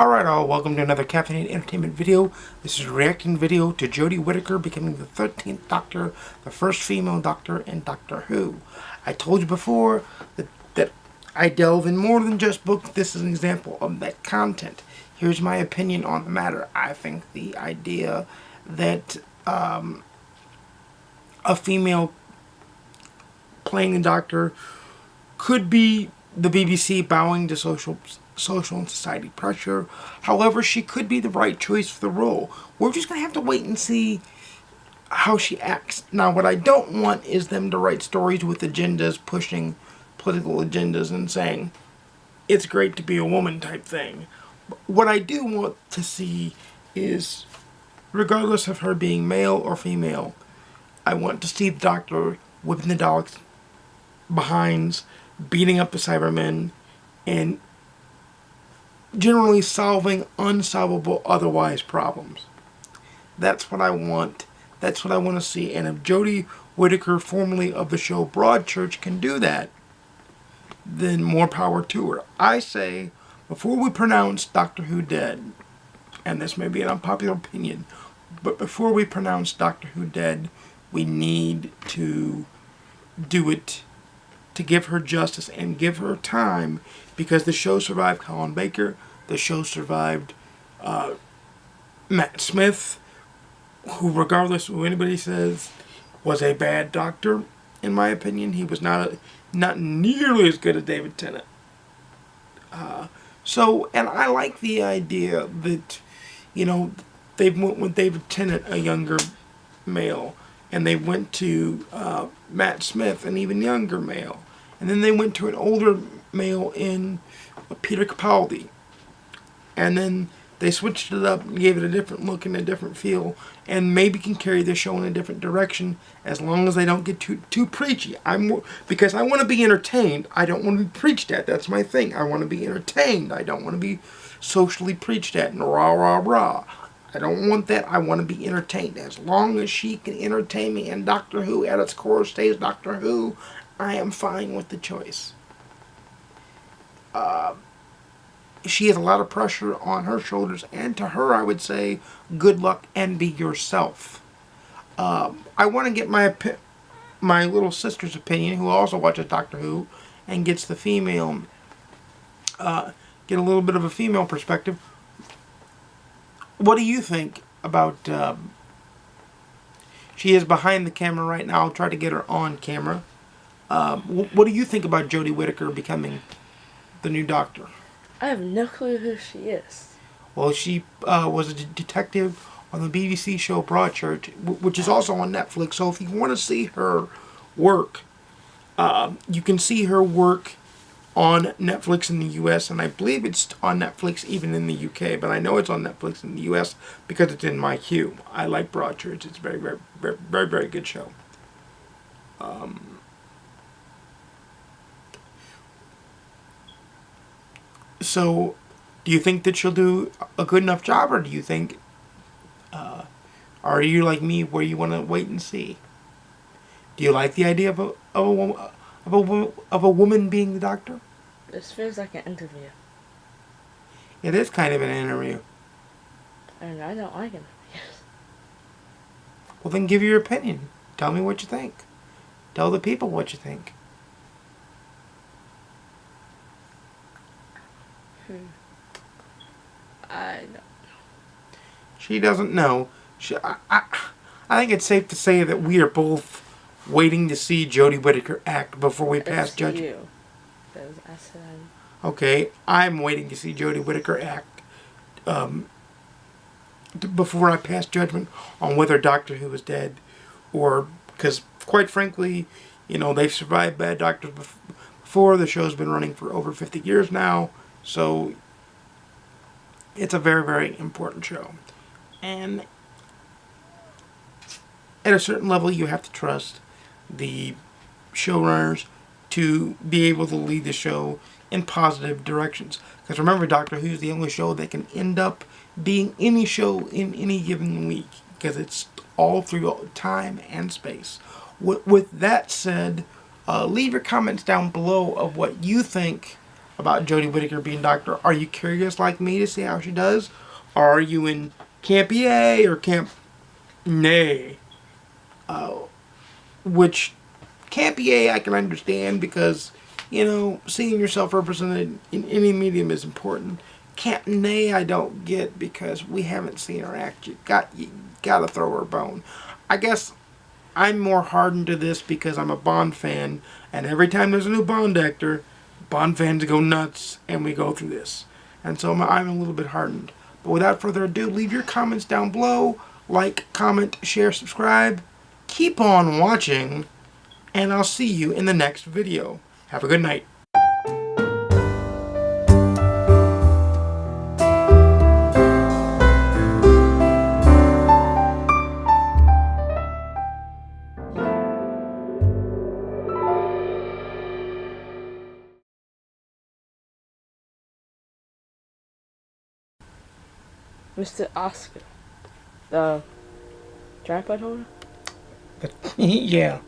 Alright all, welcome to another Caffeinated Entertainment video. This is a reacting video to Jodie Whittaker becoming the 13th Doctor, the first female Doctor in Doctor Who. I told you before that I delve in more than just books. This is an example of that content. Here's my opinion on the matter. I think the idea that a female playing the Doctor could be the BBC bowing to social and society pressure. However, she could be the right choice for the role. We're just going to have to wait and see how she acts. Now, what I don't want is them to write stories with agendas, pushing political agendas and saying, it's great to be a woman type thing. What I do want to see is, regardless of her being male or female, I want to see the Doctor whipping the Daleks' behinds, beating up the Cybermen, and generally solving unsolvable otherwise problems. That's what I want. That's what I want to see. And if Jodie Whittaker, formerly of the show Broadchurch, can do that, then more power to her. I say, before we pronounce Doctor Who dead, and this may be an unpopular opinion, but before we pronounce Doctor Who dead, we need to do it to give her justice and give her time, because the show survived Colin Baker, the show survived Matt Smith, who, regardless of what anybody says, was a bad Doctor. In my opinion, he was not nearly as good as David Tennant. And I like the idea that, you know, they went with David Tennant, a younger male, and they went to Matt Smith, an even younger male. And then they went to an older male in Peter Capaldi. And then they switched it up and gave it a different look and a different feel. And maybe can carry the show in a different direction, as long as they don't get too preachy. Because I want to be entertained. I don't want to be preached at. That's my thing. I want to be entertained. I don't want to be socially preached at and rah, rah, rah. I don't want that. I want to be entertained. As long as she can entertain me and Doctor Who at its core stays Doctor Who, I am fine with the choice. She has a lot of pressure on her shoulders, and to her I would say, good luck and be yourself. I want to get my little sister's opinion, who also watches Doctor Who and gets the female, get a little bit of a female perspective. What do you think about, she is behind the camera right now. I'll try to get her on camera. What do you think about Jodie Whittaker becoming the new Doctor? I have no clue who she is. Well, she was a detective on the BBC show Broadchurch, which is also on Netflix. So if you want to see her work, you can see her work on Netflix in the U.S. And I believe it's on Netflix even in the U.K. But I know it's on Netflix in the U.S. because it's in my queue. I like Broadchurch. It's a very, very, very, very, very good show. So, do you think that she'll do a good enough job, or do you think, are you like me where you want to wait and see? Do you like the idea of a woman being the Doctor? This feels like an interview. It is kind of an interview. And I don't like interviews. Well, then give your opinion. Tell me what you think. Tell the people what you think. I don't know. She doesn't know. I think it's safe to say that we are both waiting to see Jodie Whittaker act before we pass judgment. You. Because I said Okay, I'm waiting to see Jodie Whittaker act before I pass judgment on whether Doctor Who is dead, or because, quite frankly, you know, they've survived bad doctors before. The show's been running for over 50 years now, so it's a very, very important show. And at a certain level, you have to trust the showrunners to be able to lead the show in positive directions. Because remember, Doctor Who's the only show that can end up being any show in any given week, because it's all through time and space. With that said, leave your comments down below of what you think about Jodie Whittaker being doctor. Are you curious like me to see how she does? Or are you in Camp EA or Camp Nay? Which Camp EA I can understand because, seeing yourself represented in any medium is important. Camp Nay I don't get because we haven't seen her act. You gotta throw her a bone. I guess I'm more hardened to this because I'm a Bond fan, and every time there's a new Bond actor, Bond fans go nuts, and we go through this. And so I'm a little bit hardened. But without further ado, leave your comments down below. Like, comment, share, subscribe. Keep on watching, and I'll see you in the next video. Have a good night. Mr. Oscar. The tripod holder? Yeah.